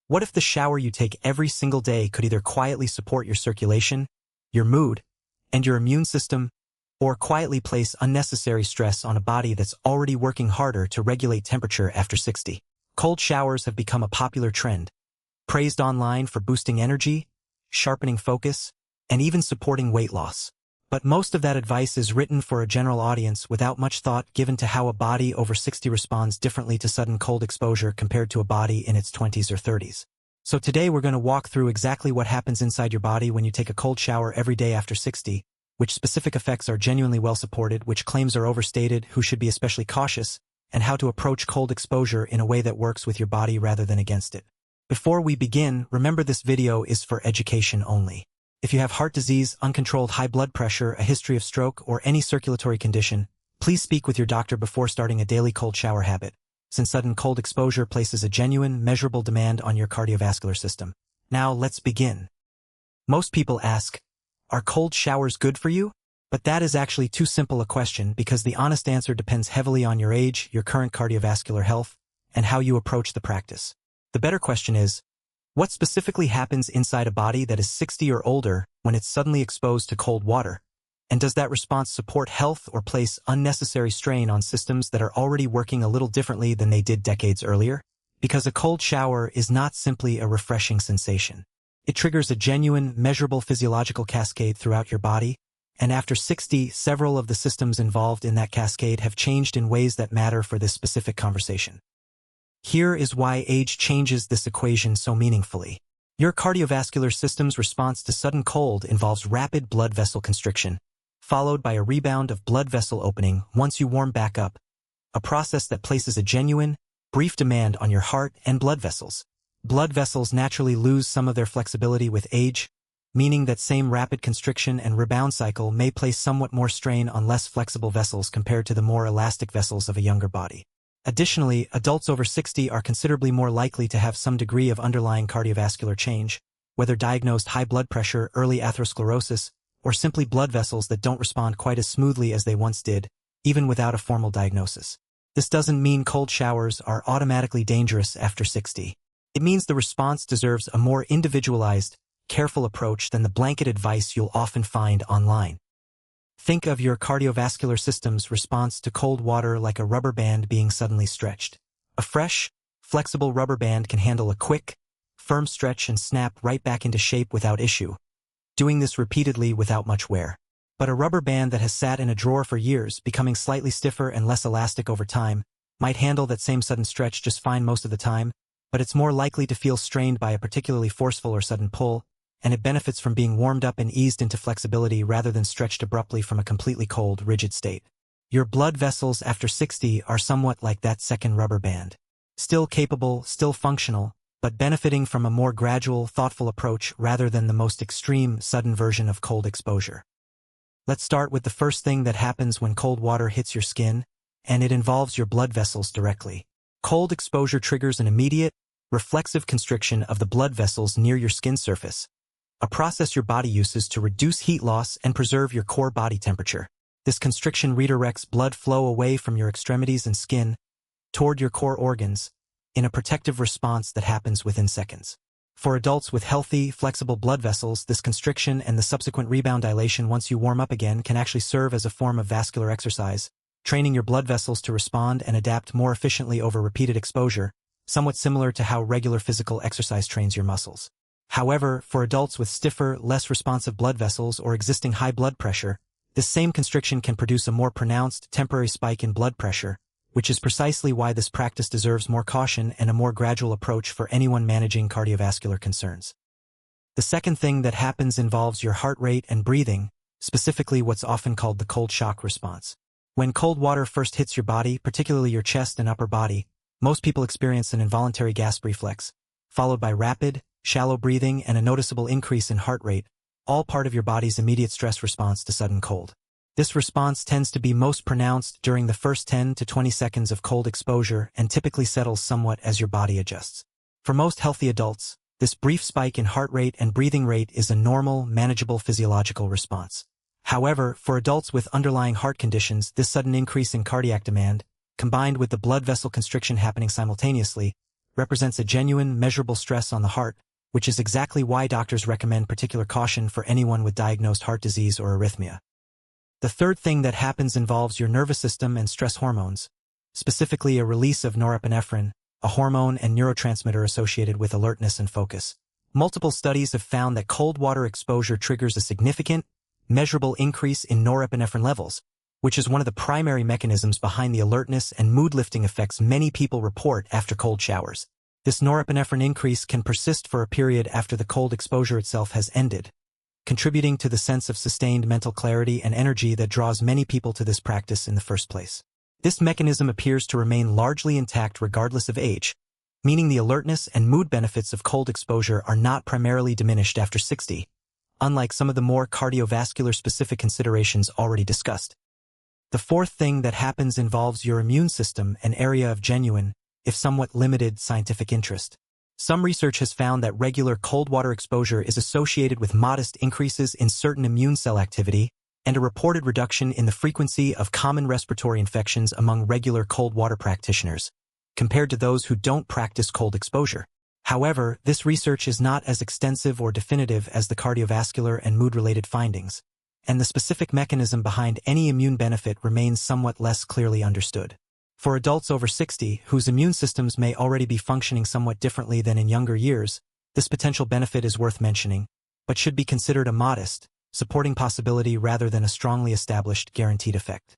What if the shower you take every single day could either quietly support your circulation, your mood, and your immune system, or quietly place unnecessary stress on a body that's already working harder to regulate temperature after 60? Cold showers have become a popular trend, praised online for boosting energy, sharpening focus, and even supporting weight loss. But most of that advice is written for a general audience without much thought given to how a body over 60 responds differently to sudden cold exposure compared to a body in its 20s or 30s. So today we're going to walk through exactly what happens inside your body when you take a cold shower every day after 60, which specific effects are genuinely well supported, which claims are overstated, who should be especially cautious, and how to approach cold exposure in a way that works with your body rather than against it. Before we begin, remember this video is for education only. If you have heart disease, uncontrolled high blood pressure, a history of stroke, or any circulatory condition, please speak with your doctor before starting a daily cold shower habit, since sudden cold exposure places a genuine, measurable demand on your cardiovascular system. Now let's begin. Most people ask, are cold showers good for you? But that is actually too simple a question because the honest answer depends heavily on your age, your current cardiovascular health, and how you approach the practice. The better question is, what specifically happens inside a body that is 60 or older when it's suddenly exposed to cold water? And does that response support health or place unnecessary strain on systems that are already working a little differently than they did decades earlier? Because a cold shower is not simply a refreshing sensation. It triggers a genuine, measurable physiological cascade throughout your body, and after 60, several of the systems involved in that cascade have changed in ways that matter for this specific conversation. Here is why age changes this equation so meaningfully. Your cardiovascular system's response to sudden cold involves rapid blood vessel constriction, followed by a rebound of blood vessel opening once you warm back up, a process that places a genuine, brief demand on your heart and blood vessels. Blood vessels naturally lose some of their flexibility with age, meaning that same rapid constriction and rebound cycle may place somewhat more strain on less flexible vessels compared to the more elastic vessels of a younger body. Additionally, adults over 60 are considerably more likely to have some degree of underlying cardiovascular change, whether diagnosed high blood pressure, early atherosclerosis, or simply blood vessels that don't respond quite as smoothly as they once did, even without a formal diagnosis. This doesn't mean cold showers are automatically dangerous after 60. It means the response deserves a more individualized, careful approach than the blanket advice you'll often find online. Think of your cardiovascular system's response to cold water like a rubber band being suddenly stretched. A fresh, flexible rubber band can handle a quick, firm stretch and snap right back into shape without issue, doing this repeatedly without much wear. But a rubber band that has sat in a drawer for years, becoming slightly stiffer and less elastic over time, might handle that same sudden stretch just fine most of the time, but it's more likely to feel strained by a particularly forceful or sudden pull, and it benefits from being warmed up and eased into flexibility rather than stretched abruptly from a completely cold, rigid state. Your blood vessels after 60 are somewhat like that second rubber band. Still capable, still functional, but benefiting from a more gradual, thoughtful approach rather than the most extreme, sudden version of cold exposure. Let's start with the first thing that happens when cold water hits your skin, and it involves your blood vessels directly. Cold exposure triggers an immediate, reflexive constriction of the blood vessels near your skin surface, a process your body uses to reduce heat loss and preserve your core body temperature. This constriction redirects blood flow away from your extremities and skin toward your core organs in a protective response that happens within seconds. For adults with healthy, flexible blood vessels, this constriction and the subsequent rebound dilation once you warm up again can actually serve as a form of vascular exercise, training your blood vessels to respond and adapt more efficiently over repeated exposure, somewhat similar to how regular physical exercise trains your muscles. However, for adults with stiffer, less responsive blood vessels or existing high blood pressure, this same constriction can produce a more pronounced, temporary spike in blood pressure, which is precisely why this practice deserves more caution and a more gradual approach for anyone managing cardiovascular concerns. The second thing that happens involves your heart rate and breathing, specifically what's often called the cold shock response. When cold water first hits your body, particularly your chest and upper body, most people experience an involuntary gasp reflex, followed by rapid, shallow breathing and a noticeable increase in heart rate, all part of your body's immediate stress response to sudden cold. This response tends to be most pronounced during the first 10 to 20 seconds of cold exposure and typically settles somewhat as your body adjusts. For most healthy adults, this brief spike in heart rate and breathing rate is a normal, manageable physiological response. However, for adults with underlying heart conditions, this sudden increase in cardiac demand, combined with the blood vessel constriction happening simultaneously, represents a genuine, measurable stress on the heart, which is exactly why doctors recommend particular caution for anyone with diagnosed heart disease or arrhythmia. The third thing that happens involves your nervous system and stress hormones, specifically a release of norepinephrine, a hormone and neurotransmitter associated with alertness and focus. Multiple studies have found that cold water exposure triggers a significant, measurable increase in norepinephrine levels, which is one of the primary mechanisms behind the alertness and mood-lifting effects many people report after cold showers. This norepinephrine increase can persist for a period after the cold exposure itself has ended, contributing to the sense of sustained mental clarity and energy that draws many people to this practice in the first place. This mechanism appears to remain largely intact regardless of age, meaning the alertness and mood benefits of cold exposure are not primarily diminished after 60, unlike some of the more cardiovascular-specific considerations already discussed. The fourth thing that happens involves your immune system, an area of genuine, if somewhat limited, scientific interest. Some research has found that regular cold water exposure is associated with modest increases in certain immune cell activity and a reported reduction in the frequency of common respiratory infections among regular cold water practitioners, compared to those who don't practice cold exposure. However, this research is not as extensive or definitive as the cardiovascular and mood-related findings, and the specific mechanism behind any immune benefit remains somewhat less clearly understood. For adults over 60, whose immune systems may already be functioning somewhat differently than in younger years, this potential benefit is worth mentioning, but should be considered a modest, supporting possibility rather than a strongly established guaranteed effect.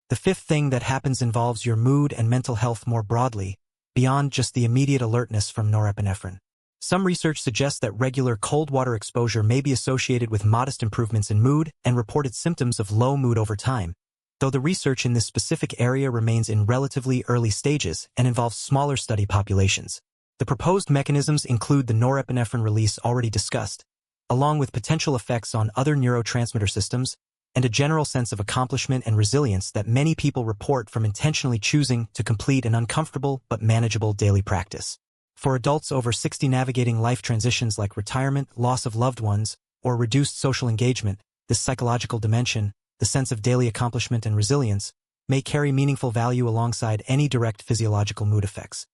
The fifth thing that happens involves your mood and mental health more broadly, beyond just the immediate alertness from norepinephrine. Some research suggests that regular cold water exposure may be associated with modest improvements in mood and reported symptoms of low mood over time, though the research in this specific area remains in relatively early stages and involves smaller study populations. The proposed mechanisms include the norepinephrine release already discussed, along with potential effects on other neurotransmitter systems, and a general sense of accomplishment and resilience that many people report from intentionally choosing to complete an uncomfortable but manageable daily practice. For adults over 60 navigating life transitions like retirement, loss of loved ones, or reduced social engagement, this psychological dimension, the sense of daily accomplishment and resilience, may carry meaningful value alongside any direct physiological mood effects.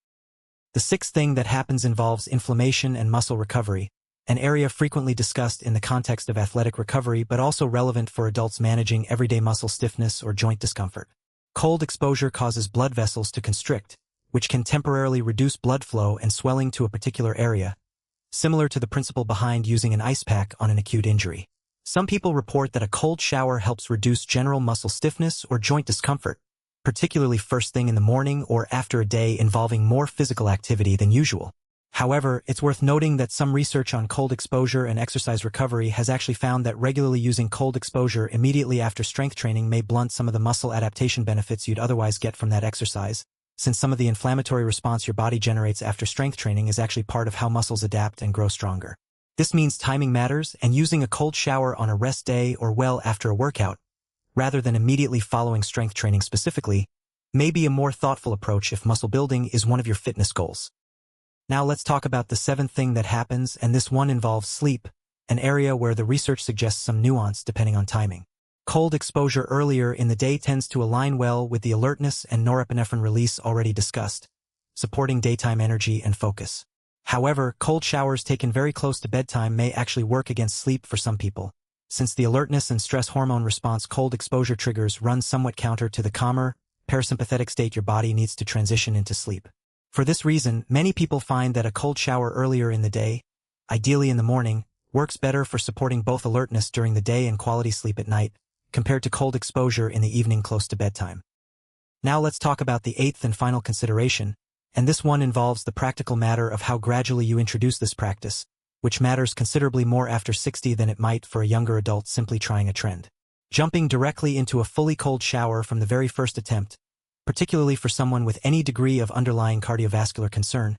The sixth thing that happens involves inflammation and muscle recovery, an area frequently discussed in the context of athletic recovery but also relevant for adults managing everyday muscle stiffness or joint discomfort. Cold exposure causes blood vessels to constrict, which can temporarily reduce blood flow and swelling to a particular area, similar to the principle behind using an ice pack on an acute injury. Some people report that a cold shower helps reduce general muscle stiffness or joint discomfort, particularly first thing in the morning or after a day involving more physical activity than usual. However, it's worth noting that some research on cold exposure and exercise recovery has actually found that regularly using cold exposure immediately after strength training may blunt some of the muscle adaptation benefits you'd otherwise get from that exercise, since some of the inflammatory response your body generates after strength training is actually part of how muscles adapt and grow stronger. This means timing matters, and using a cold shower on a rest day or well after a workout, rather than immediately following strength training specifically, may be a more thoughtful approach if muscle building is one of your fitness goals. Now let's talk about the seventh thing that happens, and this one involves sleep, an area where the research suggests some nuance depending on timing. Cold exposure earlier in the day tends to align well with the alertness and norepinephrine release already discussed, supporting daytime energy and focus. However, cold showers taken very close to bedtime may actually work against sleep for some people, since the alertness and stress hormone response cold exposure triggers run somewhat counter to the calmer, parasympathetic state your body needs to transition into sleep. For this reason, many people find that a cold shower earlier in the day, ideally in the morning, works better for supporting both alertness during the day and quality sleep at night, compared to cold exposure in the evening close to bedtime. Now let's talk about the eighth and final consideration, and this one involves the practical matter of how gradually you introduce this practice, which matters considerably more after 60 than it might for a younger adult simply trying a trend. Jumping directly into a fully cold shower from the very first attempt, particularly for someone with any degree of underlying cardiovascular concern,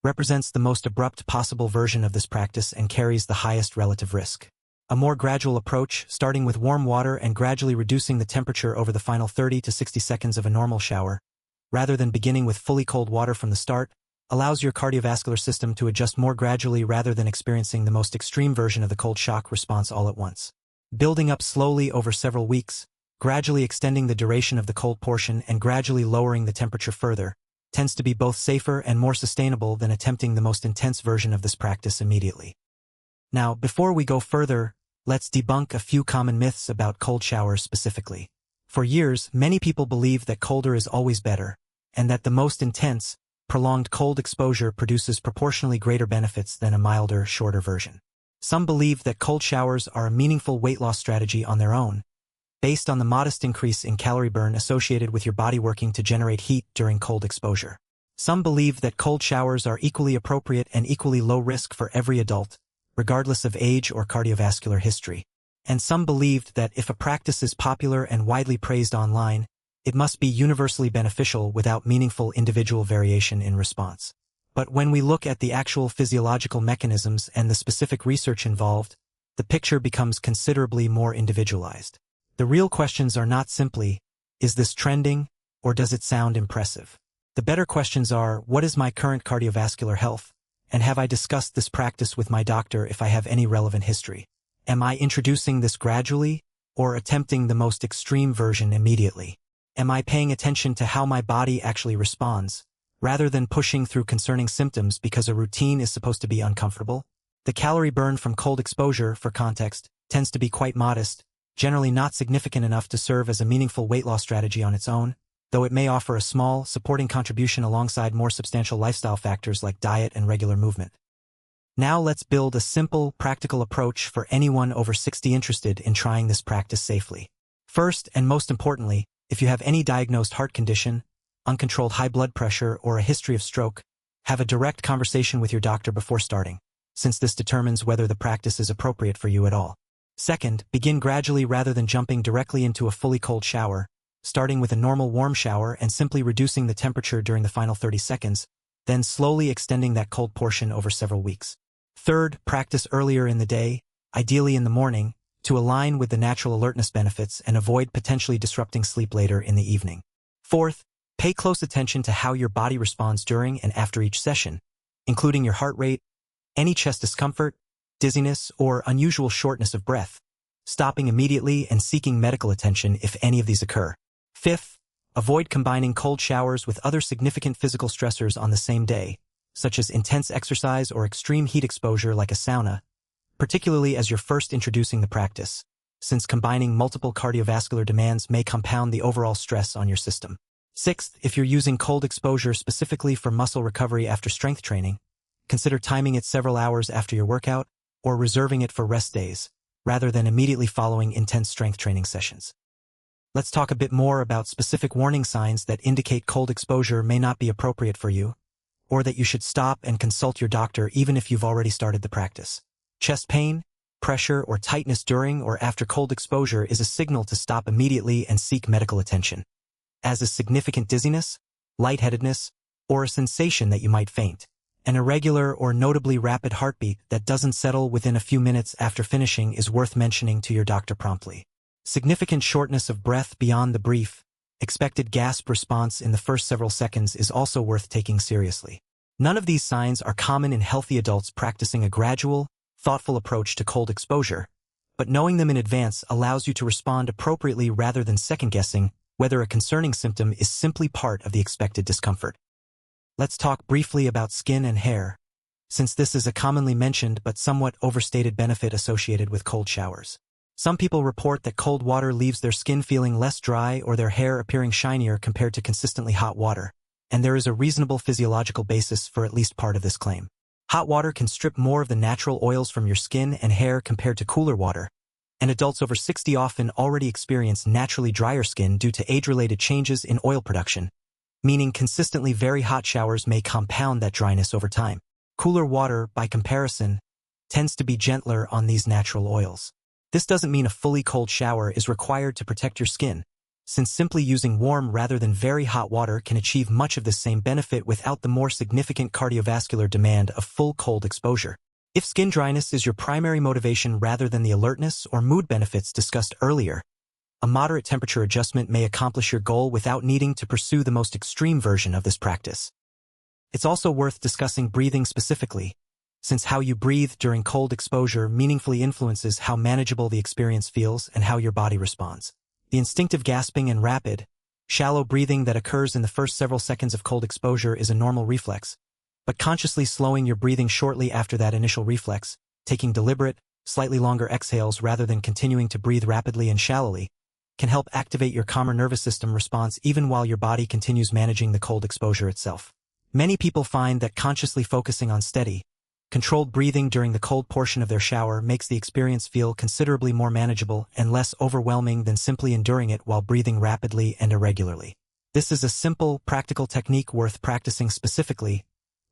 represents the most abrupt possible version of this practice and carries the highest relative risk. A more gradual approach, starting with warm water and gradually reducing the temperature over the final 30 to 60 seconds of a normal shower, rather than beginning with fully cold water from the start, allows your cardiovascular system to adjust more gradually rather than experiencing the most extreme version of the cold shock response all at once. Building up slowly over several weeks, gradually extending the duration of the cold portion and gradually lowering the temperature further, tends to be both safer and more sustainable than attempting the most intense version of this practice immediately. Now, before we go further, let's debunk a few common myths about cold showers specifically. For years, many people believed that colder is always better, and that the most intense, prolonged cold exposure produces proportionally greater benefits than a milder, shorter version. Some believe that cold showers are a meaningful weight loss strategy on their own, based on the modest increase in calorie burn associated with your body working to generate heat during cold exposure. Some believe that cold showers are equally appropriate and equally low risk for every adult, regardless of age or cardiovascular history. And some believed that if a practice is popular and widely praised online, it must be universally beneficial without meaningful individual variation in response. But when we look at the actual physiological mechanisms and the specific research involved, the picture becomes considerably more individualized. The real questions are not simply, is this trending, or does it sound impressive? The better questions are, what is my current cardiovascular health, and have I discussed this practice with my doctor if I have any relevant history? Am I introducing this gradually, or attempting the most extreme version immediately? Am I paying attention to how my body actually responds, rather than pushing through concerning symptoms because a routine is supposed to be uncomfortable? The calorie burn from cold exposure, for context, tends to be quite modest, generally not significant enough to serve as a meaningful weight loss strategy on its own, though it may offer a small, supporting contribution alongside more substantial lifestyle factors like diet and regular movement. Now let's build a simple, practical approach for anyone over 60 interested in trying this practice safely. First, and most importantly, if you have any diagnosed heart condition, uncontrolled high blood pressure, or a history of stroke, have a direct conversation with your doctor before starting, since this determines whether the practice is appropriate for you at all. Second, begin gradually rather than jumping directly into a fully cold shower, starting with a normal warm shower and simply reducing the temperature during the final 30 seconds, then slowly extending that cold portion over several weeks. Third, practice earlier in the day, ideally in the morning, to align with the natural alertness benefits and avoid potentially disrupting sleep later in the evening. Fourth, pay close attention to how your body responds during and after each session, including your heart rate, any chest discomfort, dizziness, or unusual shortness of breath, stopping immediately and seeking medical attention if any of these occur. Fifth, avoid combining cold showers with other significant physical stressors on the same day, such as intense exercise or extreme heat exposure like a sauna, particularly as you're first introducing the practice, since combining multiple cardiovascular demands may compound the overall stress on your system. Sixth, if you're using cold exposure specifically for muscle recovery after strength training, consider timing it several hours after your workout or reserving it for rest days, rather than immediately following intense strength training sessions. Let's talk a bit more about specific warning signs that indicate cold exposure may not be appropriate for you, or that you should stop and consult your doctor even if you've already started the practice. Chest pain, pressure, or tightness during or after cold exposure is a signal to stop immediately and seek medical attention, as is significant dizziness, lightheadedness, or a sensation that you might faint. An irregular or notably rapid heartbeat that doesn't settle within a few minutes after finishing is worth mentioning to your doctor promptly. Significant shortness of breath beyond the brief, expected gasp response in the first several seconds is also worth taking seriously. None of these signs are common in healthy adults practicing a gradual, thoughtful approach to cold exposure, but knowing them in advance allows you to respond appropriately rather than second-guessing whether a concerning symptom is simply part of the expected discomfort. Let's talk briefly about skin and hair, since this is a commonly mentioned but somewhat overstated benefit associated with cold showers. Some people report that cold water leaves their skin feeling less dry or their hair appearing shinier compared to consistently hot water, and there is a reasonable physiological basis for at least part of this claim. Hot water can strip more of the natural oils from your skin and hair compared to cooler water, and adults over 60 often already experience naturally drier skin due to age-related changes in oil production, meaning consistently very hot showers may compound that dryness over time. Cooler water, by comparison, tends to be gentler on these natural oils. This doesn't mean a fully cold shower is required to protect your skin, since simply using warm rather than very hot water can achieve much of the same benefit without the more significant cardiovascular demand of full cold exposure. If skin dryness is your primary motivation rather than the alertness or mood benefits discussed earlier, a moderate temperature adjustment may accomplish your goal without needing to pursue the most extreme version of this practice. It's also worth discussing breathing specifically, since how you breathe during cold exposure meaningfully influences how manageable the experience feels and how your body responds. The instinctive gasping and rapid, Shallow breathing that occurs in the first several seconds of cold exposure is a normal reflex, but consciously slowing your breathing shortly after that initial reflex, taking deliberate, slightly longer exhales rather than continuing to breathe rapidly and shallowly, can help activate your calmer nervous system response even while your body continues managing the cold exposure itself. Many people find that consciously focusing on steady, controlled breathing during the cold portion of their shower makes the experience feel considerably more manageable and less overwhelming than simply enduring it while breathing rapidly and irregularly. This is a simple, practical technique worth practicing specifically,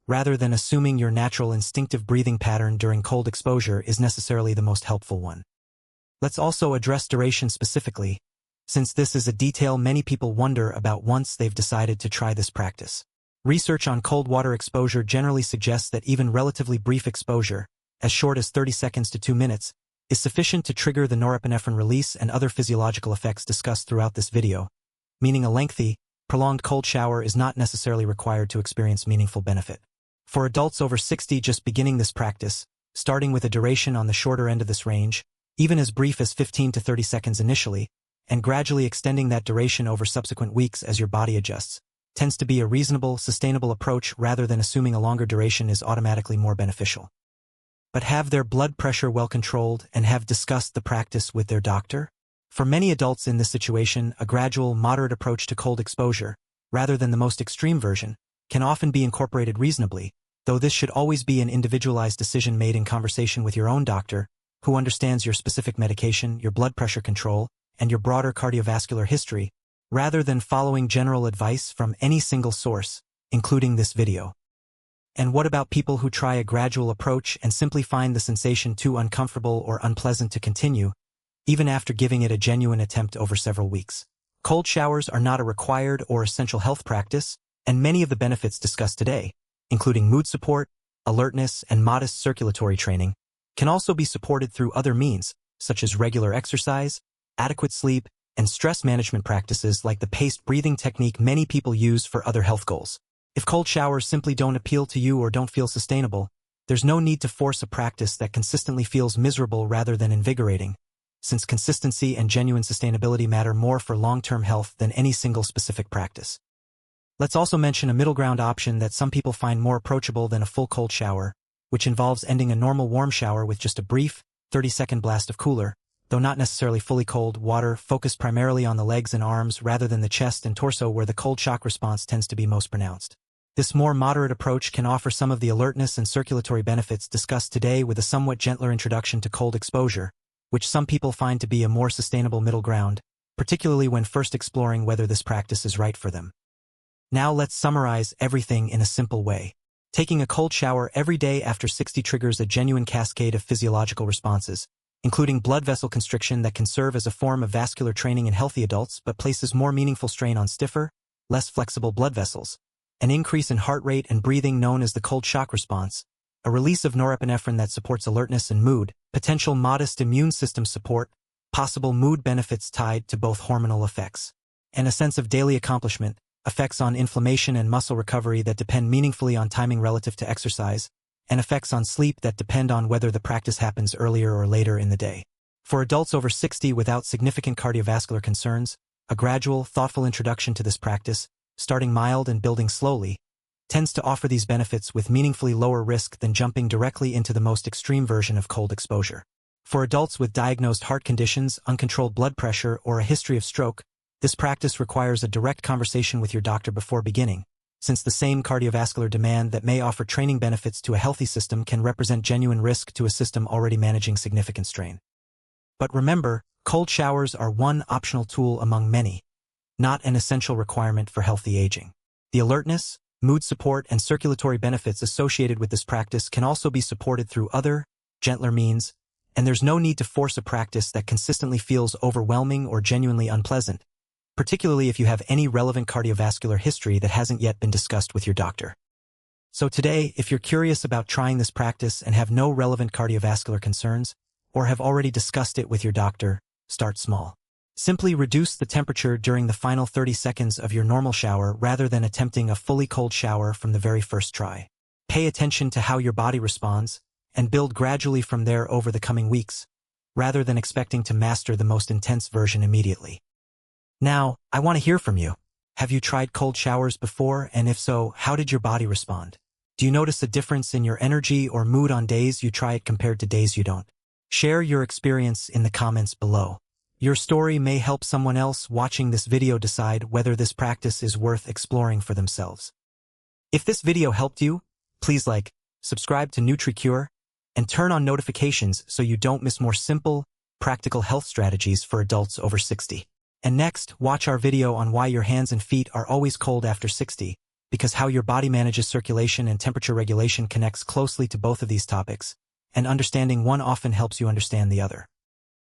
rather than assuming your natural instinctive breathing pattern during cold exposure is necessarily the most helpful one. Let's also address duration specifically, since this is a detail many people wonder about once they've decided to try this practice. Research on cold water exposure generally suggests that even relatively brief exposure, as short as 30 seconds to 2 minutes, is sufficient to trigger the norepinephrine release and other physiological effects discussed throughout this video, meaning a lengthy, prolonged cold shower is not necessarily required to experience meaningful benefit. For adults over 60 just beginning this practice, starting with a duration on the shorter end of this range, even as brief as 15 to 30 seconds initially, and gradually extending that duration over subsequent weeks as your body adjusts, tends to be a reasonable, sustainable approach rather than assuming a longer duration is automatically more beneficial. But have their blood pressure well controlled and have discussed the practice with their doctor? For many adults in this situation, a gradual, moderate approach to cold exposure, rather than the most extreme version, can often be incorporated reasonably, though this should always be an individualized decision made in conversation with your own doctor, who understands your specific medication, your blood pressure control, and your broader cardiovascular history, rather than following general advice from any single source, including this video. And what about people who try a gradual approach and simply find the sensation too uncomfortable or unpleasant to continue, even after giving it a genuine attempt over several weeks? Cold showers are not a required or essential health practice, and many of the benefits discussed today, including mood support, alertness, and modest circulatory training, can also be supported through other means, such as regular exercise, adequate sleep, and stress management practices like the paced breathing technique many people use for other health goals. If cold showers simply don't appeal to you or don't feel sustainable, there's no need to force a practice that consistently feels miserable rather than invigorating, since consistency and genuine sustainability matter more for long-term health than any single specific practice. Let's also mention a middle ground option that some people find more approachable than a full cold shower, which involves ending a normal warm shower with just a brief, 30-second blast of cooler, though not necessarily fully cold, water focused primarily on the legs and arms rather than the chest and torso where the cold shock response tends to be most pronounced. This more moderate approach can offer some of the alertness and circulatory benefits discussed today with a somewhat gentler introduction to cold exposure, which some people find to be a more sustainable middle ground, particularly when first exploring whether this practice is right for them. Now let's summarize everything in a simple way. Taking a cold shower every day after 60 triggers a genuine cascade of physiological responses, including blood vessel constriction that can serve as a form of vascular training in healthy adults but places more meaningful strain on stiffer, less flexible blood vessels, an increase in heart rate and breathing known as the cold shock response, a release of norepinephrine that supports alertness and mood, potential modest immune system support, possible mood benefits tied to both hormonal effects, and a sense of daily accomplishment, effects on inflammation and muscle recovery that depend meaningfully on timing relative to exercise, and effects on sleep that depend on whether the practice happens earlier or later in the day. For adults over 60 without significant cardiovascular concerns, a gradual, thoughtful introduction to this practice, starting mild and building slowly, tends to offer these benefits with meaningfully lower risk than jumping directly into the most extreme version of cold exposure. For adults with diagnosed heart conditions, uncontrolled blood pressure, or a history of stroke, this practice requires a direct conversation with your doctor before beginning, since the same cardiovascular demand that may offer training benefits to a healthy system can represent genuine risk to a system already managing significant strain. But remember, cold showers are one optional tool among many, not an essential requirement for healthy aging. The alertness, mood support, and circulatory benefits associated with this practice can also be supported through other, gentler means, and there's no need to force a practice that consistently feels overwhelming or genuinely unpleasant, particularly if you have any relevant cardiovascular history that hasn't yet been discussed with your doctor. So today, if you're curious about trying this practice and have no relevant cardiovascular concerns, or have already discussed it with your doctor, start small. Simply reduce the temperature during the final 30 seconds of your normal shower rather than attempting a fully cold shower from the very first try. Pay attention to how your body responds, and build gradually from there over the coming weeks, rather than expecting to master the most intense version immediately. Now, I want to hear from you. Have you tried cold showers before, and if so, how did your body respond? Do you notice a difference in your energy or mood on days you try it compared to days you don't? Share your experience in the comments below. Your story may help someone else watching this video decide whether this practice is worth exploring for themselves. If this video helped you, please like, subscribe to Nutri, and turn on notifications so you don't miss more simple, practical health strategies for adults over 60. And next, watch our video on why your hands and feet are always cold after 60, because how your body manages circulation and temperature regulation connects closely to both of these topics, and understanding one often helps you understand the other.